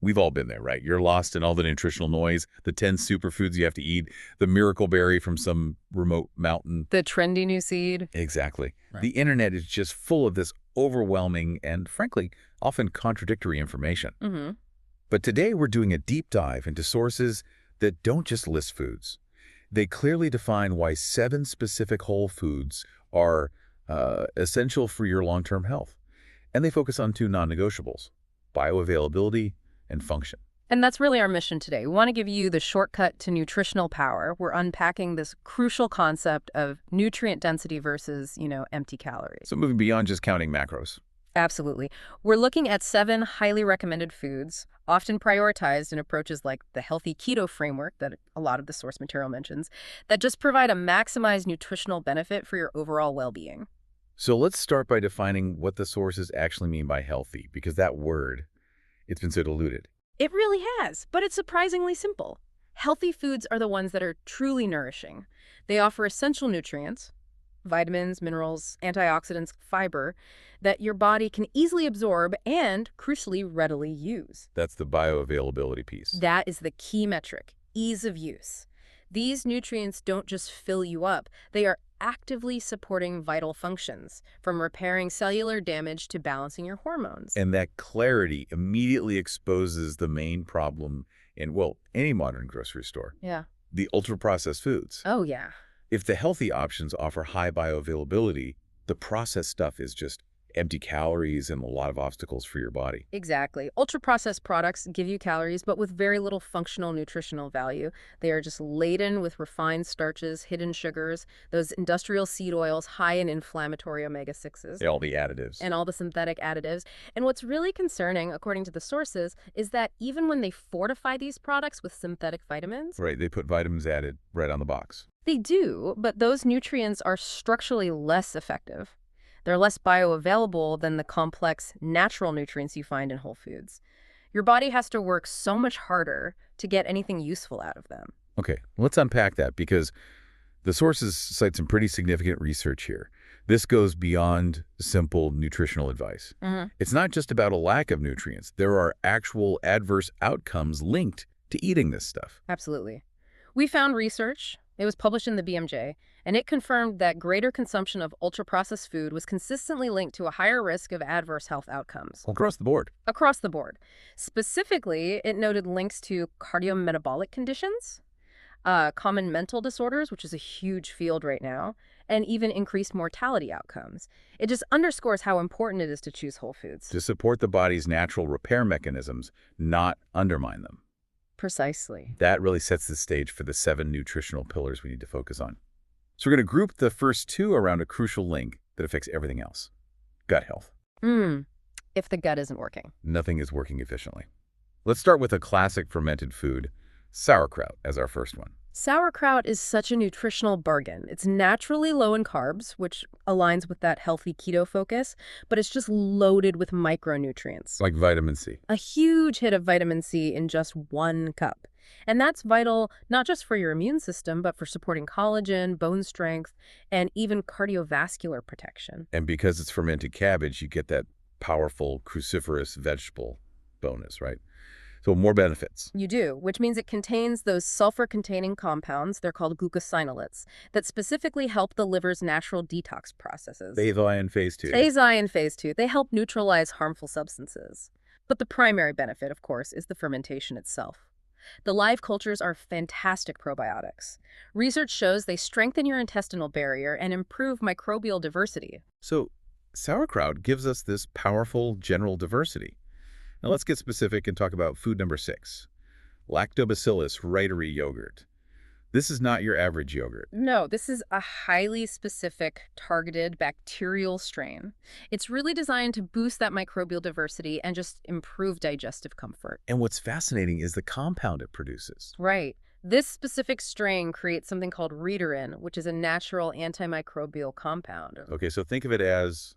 We've all been there, right? You're lost in all the nutritional noise, the 10 superfoods you have to eat, the miracle berry from some remote mountain. The trendy new seed. Exactly. Right. The internet is just full of this overwhelming and, frankly, often contradictory information. Mm-hmm. But today we're doing a deep dive into sources that don't just list foods. They clearly define why 7 specific whole foods are essential for your long-term health. And they focus on 2 non-negotiables: bioavailability and function. And that's really our mission today. We want to give you the shortcut to nutritional power. We're unpacking this crucial concept of nutrient density versus, empty calories. So moving beyond just counting macros. Absolutely. We're looking at 7 highly recommended foods, often prioritized in approaches like the healthy keto framework that a lot of the source material mentions, that just provide a maximized nutritional benefit for your overall well-being. So let's start by defining what the sources actually mean by healthy, because that word, it's been so diluted. It really has, but it's surprisingly simple. Healthy foods are the ones that are truly nourishing. They offer essential nutrients, vitamins, minerals, antioxidants, fiber, that your body can easily absorb and, crucially, readily use. That's the bioavailability piece. That is the key metric, ease of use. These nutrients don't just fill you up, they are actively supporting vital functions, from repairing cellular damage to balancing your hormones. And that clarity immediately exposes the main problem in, well, any modern grocery store. Yeah. The ultra-processed foods. Oh, yeah. If the healthy options offer high bioavailability, the processed stuff is just empty calories and a lot of obstacles for your body. Exactly. Ultra-processed products give you calories, but with very little functional nutritional value. They are just laden with refined starches, hidden sugars, those industrial seed oils high in inflammatory omega-6s. All the additives. And all the synthetic additives. And what's really concerning, according to the sources, is that even when they fortify these products with synthetic vitamins... Right, they put vitamins added right on the box. They do, but those nutrients are structurally less effective. They're less bioavailable than the complex natural nutrients you find in whole foods. Your body has to work so much harder to get anything useful out of them. Okay, let's unpack that, because the sources cite some pretty significant research here. This goes beyond simple nutritional advice. Mm-hmm. It's not just about a lack of nutrients. There are actual adverse outcomes linked to eating this stuff. Absolutely. We found research. It was published in the BMJ, and it confirmed that greater consumption of ultra-processed food was consistently linked to a higher risk of adverse health outcomes. Across the board. Across the board. Specifically, it noted links to cardiometabolic conditions, common mental disorders, which is a huge field right now, and even increased mortality outcomes. It just underscores how important it is to choose whole foods. To support the body's natural repair mechanisms, not undermine them. Precisely. That really sets the stage for the 7 nutritional pillars we need to focus on. So we're going to group the first 2 around a crucial link that affects everything else: gut health. If the gut isn't working. Nothing is working efficiently. Let's start with a classic fermented food, sauerkraut, as our first one. Sauerkraut is such a nutritional bargain. It's naturally low in carbs, which aligns with that healthy keto focus, but it's just loaded with micronutrients. Like vitamin C. A huge hit of vitamin C in just 1 cup. And that's vital not just for your immune system, but for supporting collagen, bone strength, and even cardiovascular protection. And because it's fermented cabbage, you get that powerful cruciferous vegetable bonus, right? So more benefits. You do, which means it contains those sulfur-containing compounds, they're called glucosinolates, that specifically help the liver's natural detox processes. Phase I and phase 2. Phase I and phase 2, they help neutralize harmful substances. But the primary benefit, of course, is the fermentation itself. The live cultures are fantastic probiotics. Research shows they strengthen your intestinal barrier and improve microbial diversity. So sauerkraut gives us this powerful general diversity. Now let's get specific and talk about food number 6, Lactobacillus reiteri yogurt. This is not your average yogurt. No, this is a highly specific, targeted bacterial strain. It's really designed to boost that microbial diversity and just improve digestive comfort. And what's fascinating is the compound it produces. Right. This specific strain creates something called reiterin, which is a natural antimicrobial compound. Okay, so think of it as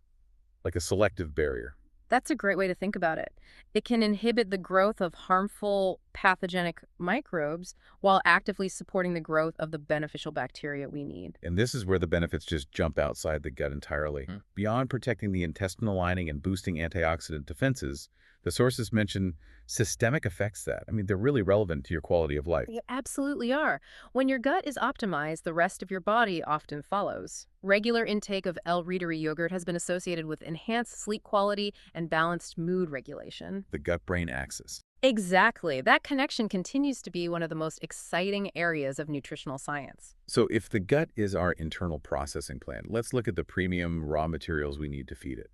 like a selective barrier. That's a great way to think about it. It can inhibit the growth of harmful pathogenic microbes while actively supporting the growth of the beneficial bacteria we need. And this is where the benefits just jump outside the gut entirely. Beyond protecting the intestinal lining and boosting antioxidant defenses, the sources mention systemic effects that? I mean, they're really relevant to your quality of life. They absolutely are. When your gut is optimized, the rest of your body often follows. Regular intake of L-reitery yogurt has been associated with enhanced sleep quality and balanced mood regulation. The gut-brain axis. Exactly. That connection continues to be one of the most exciting areas of nutritional science. So if the gut is our internal processing plant, let's look at the premium raw materials we need to feed it.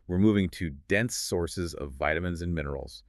We're moving to dense sources of vitamins and minerals,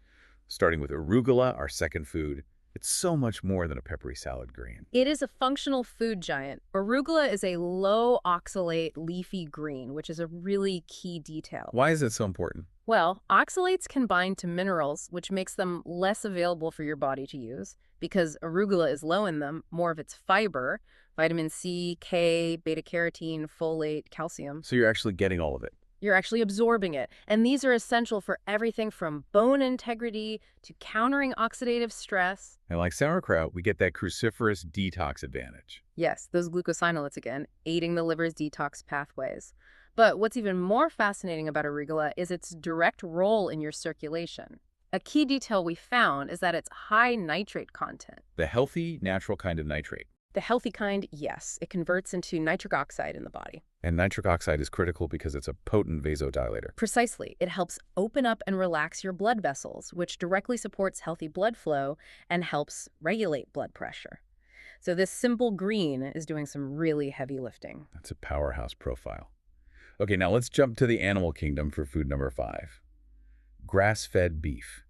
starting with arugula, our second food. It's so much more than a peppery salad green. It is a functional food giant. Arugula is a low oxalate leafy green, which is a really key detail. Why is it so important? Well, oxalates can bind to minerals, which makes them less available for your body to use. Because arugula is low in them, more of its fiber, vitamin C, K, beta-carotene, folate, calcium. So you're actually getting all of it. You're actually absorbing it. And these are essential for everything from bone integrity to countering oxidative stress. And like sauerkraut, we get that cruciferous detox advantage. Yes, those glucosinolates again, aiding the liver's detox pathways. But what's even more fascinating about arugula is its direct role in your circulation. A key detail we found is that it's high nitrate content. The healthy, natural kind of nitrate. The healthy kind, yes, it converts into nitric oxide in the body. And nitric oxide is critical because it's a potent vasodilator. Precisely. It helps open up and relax your blood vessels, which directly supports healthy blood flow and helps regulate blood pressure. So this simple green is doing some really heavy lifting. That's a powerhouse profile. Okay, now let's jump to the animal kingdom for food number 5. Grass-fed beef.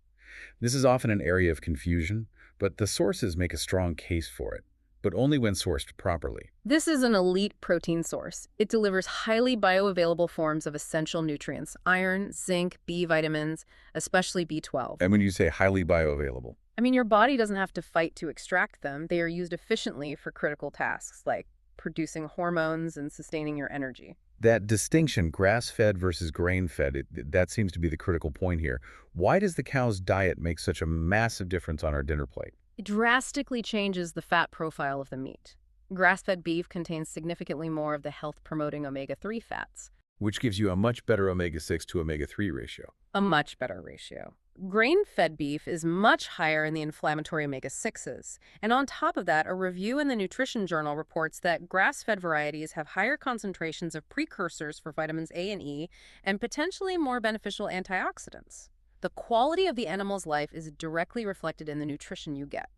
This is often an area of confusion, but the sources make a strong case for it, but only when sourced properly. This is an elite protein source. It delivers highly bioavailable forms of essential nutrients, iron, zinc, B vitamins, especially B12. And when you say highly bioavailable? I mean, your body doesn't have to fight to extract them. They are used efficiently for critical tasks like producing hormones and sustaining your energy. That distinction, grass-fed versus grain-fed, that seems to be the critical point here. Why does the cow's diet make such a massive difference on our dinner plate? It drastically changes the fat profile of the meat. Grass-fed beef contains significantly more of the health-promoting omega-3 fats. Which gives you a much better omega-6 to omega-3 ratio. A much better ratio. Grain-fed beef is much higher in the inflammatory omega-6s. And on top of that, a review in the Nutrition Journal reports that grass-fed varieties have higher concentrations of precursors for vitamins A and E and potentially more beneficial antioxidants. The quality of the animal's life is directly reflected in the nutrition you get.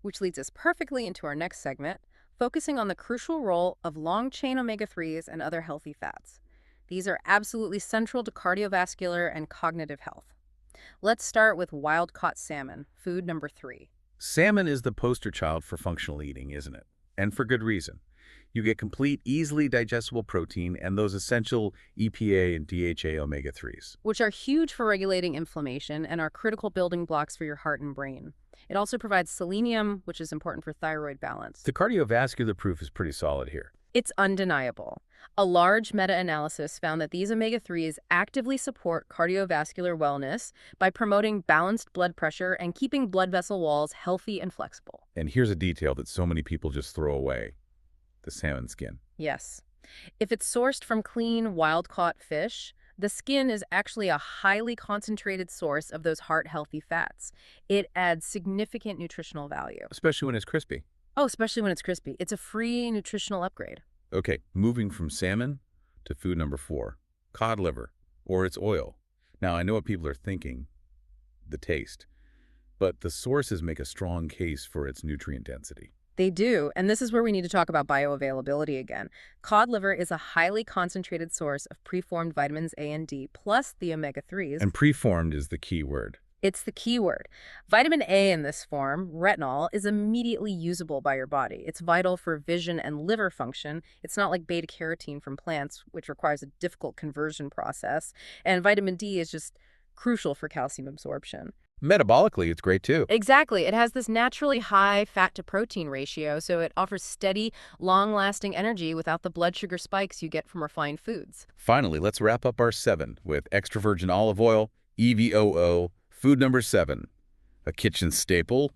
Which leads us perfectly into our next segment, focusing on the crucial role of long-chain omega-3s and other healthy fats. These are absolutely central to cardiovascular and cognitive health. Let's start with wild-caught salmon, food number 3. Salmon is the poster child for functional eating, isn't it? And for good reason. You get complete, easily digestible protein and those essential EPA and DHA omega-3s. Which are huge for regulating inflammation and are critical building blocks for your heart and brain. It also provides selenium, which is important for thyroid balance. The cardiovascular proof is pretty solid here. It's undeniable. A large meta-analysis found that these omega-3s actively support cardiovascular wellness by promoting balanced blood pressure and keeping blood vessel walls healthy and flexible. And here's a detail that so many people just throw away. The salmon skin. Yes. If it's sourced from clean, wild-caught fish, the skin is actually a highly concentrated source of those heart-healthy fats. It adds significant nutritional value. Especially when it's crispy. Oh, especially when it's crispy. It's a free nutritional upgrade. Okay, moving from salmon to food number 4, cod liver, or its oil. Now, I know what people are thinking, the taste, but the sources make a strong case for its nutrient density. They do, and this is where we need to talk about bioavailability again. Cod liver is a highly concentrated source of preformed vitamins A and D, plus the omega-3s. And preformed is the key word. It's the key word. Vitamin A in this form, retinol, is immediately usable by your body. It's vital for vision and liver function. It's not like beta-carotene from plants, which requires a difficult conversion process. And vitamin D is just crucial for calcium absorption. Metabolically, it's great too. Exactly. It has this naturally high fat-to-protein ratio, so it offers steady, long-lasting energy without the blood sugar spikes you get from refined foods. Finally, let's wrap up our 7 with extra virgin olive oil, EVOO, food number 7. A kitchen staple,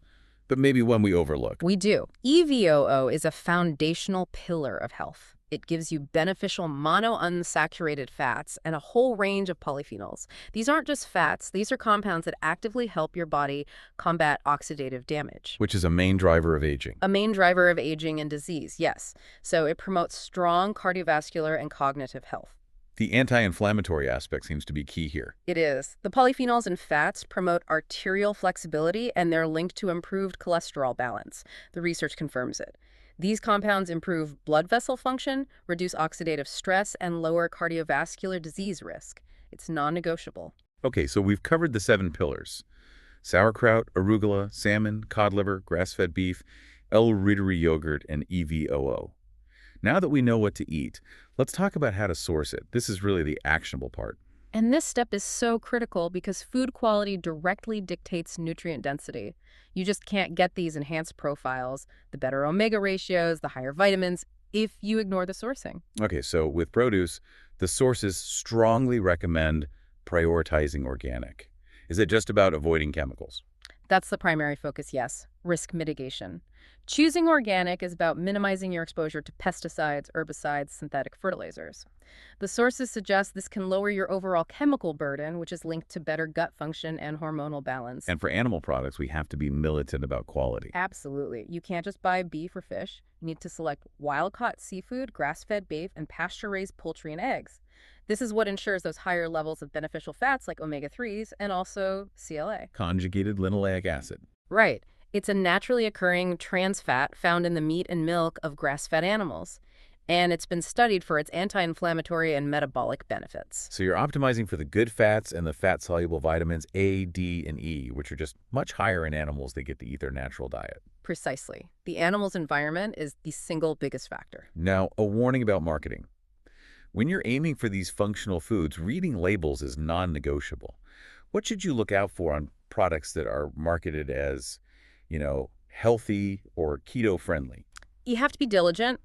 but maybe one we overlook. We do. EVOO is a foundational pillar of health. It gives you beneficial monounsaturated fats and a whole range of polyphenols. These aren't just fats, these are compounds that actively help your body combat oxidative damage. Which is a main driver of aging. A main driver of aging and disease, yes. So it promotes strong cardiovascular and cognitive health. The anti-inflammatory aspect seems to be key here. It is. The polyphenols in fats promote arterial flexibility, and they're linked to improved cholesterol balance. The research confirms it. These compounds improve blood vessel function, reduce oxidative stress, and lower cardiovascular disease risk. It's non-negotiable. Okay, so we've covered the 7 pillars. Sauerkraut, arugula, salmon, cod liver, grass-fed beef, L-reuteri yogurt, and EVOO. Now that we know what to eat, let's talk about how to source it. This is really the actionable part. And this step is so critical because food quality directly dictates nutrient density. You just can't get these enhanced profiles, the better omega ratios, the higher vitamins, if you ignore the sourcing. Okay, so with produce, the sources strongly recommend prioritizing organic. Is it just about avoiding chemicals? That's the primary focus, yes. Risk mitigation. Choosing organic is about minimizing your exposure to pesticides, herbicides, synthetic fertilizers. The sources suggest this can lower your overall chemical burden, which is linked to better gut function and hormonal balance. And for animal products, we have to be militant about quality. Absolutely. You can't just buy beef or fish. You need to select wild-caught seafood, grass-fed beef, and pasture-raised poultry and eggs. This is what ensures those higher levels of beneficial fats like omega-3s and also CLA. Conjugated linoleic acid. Right. It's a naturally occurring trans fat found in the meat and milk of grass-fed animals. And it's been studied for its anti-inflammatory and metabolic benefits. So you're optimizing for the good fats and the fat-soluble vitamins A, D, and E, which are just much higher in animals that get to eat their natural diet. Precisely. The animal's environment is the single biggest factor. Now, a warning about marketing. When you're aiming for these functional foods, reading labels is non-negotiable. What should you look out for on products that are marketed as, healthy or keto-friendly? You have to be diligent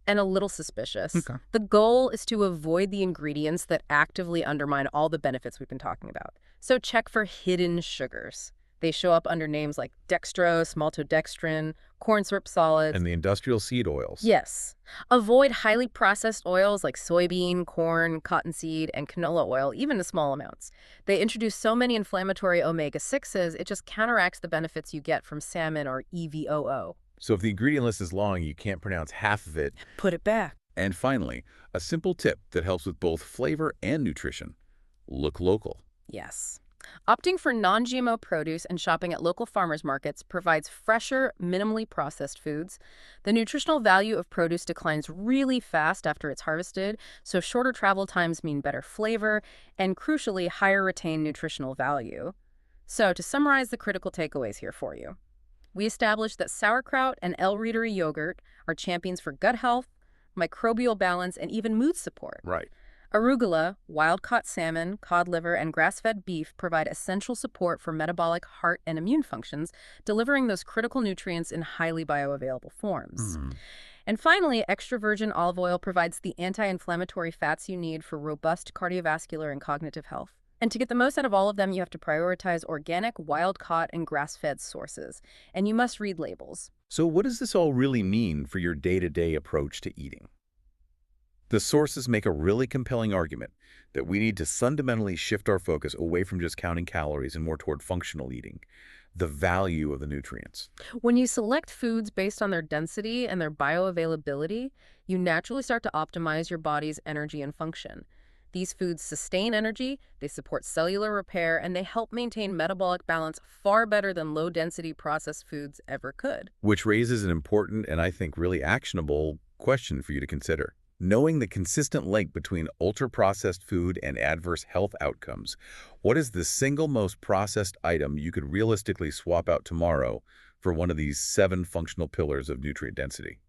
and a little suspicious. Okay. The goal is to avoid the ingredients that actively undermine all the benefits we've been talking about. So check for hidden sugars. They show up under names like dextrose, maltodextrin, corn syrup solids. And the industrial seed oils. Yes. Avoid highly processed oils like soybean, corn, cottonseed, and canola oil, even in small amounts. They introduce so many inflammatory omega-6s, it just counteracts the benefits you get from salmon or EVOO. So if the ingredient list is long, you can't pronounce half of it. Put it back. And finally, a simple tip that helps with both flavor and nutrition. Look local. Yes. Opting for non-GMO produce and shopping at local farmers markets provides fresher, minimally processed foods. The nutritional value of produce declines really fast after it's harvested, so shorter travel times mean better flavor and, crucially, higher retained nutritional value. So, to summarize the critical takeaways here for you, we established that sauerkraut and L-reuteri yogurt are champions for gut health, microbial balance, and even mood support. Right. Arugula, wild-caught salmon, cod liver, and grass-fed beef provide essential support for metabolic, heart, and immune functions, delivering those critical nutrients in highly bioavailable forms. And finally, extra virgin olive oil provides the anti-inflammatory fats you need for robust cardiovascular and cognitive health. And to get the most out of all of them, you have to prioritize organic, wild-caught, and grass-fed sources. And you must read labels. So what does this all really mean for your day-to-day approach to eating? The sources make a really compelling argument that we need to fundamentally shift our focus away from just counting calories and more toward functional eating, the value of the nutrients. When you select foods based on their density and their bioavailability, you naturally start to optimize your body's energy and function. These foods sustain energy, they support cellular repair, and they help maintain metabolic balance far better than low-density processed foods ever could. Which raises an important and I think really actionable question for you to consider. Knowing the consistent link between ultra-processed food and adverse health outcomes, what is the single most processed item you could realistically swap out tomorrow for one of these 7 functional pillars of nutrient density?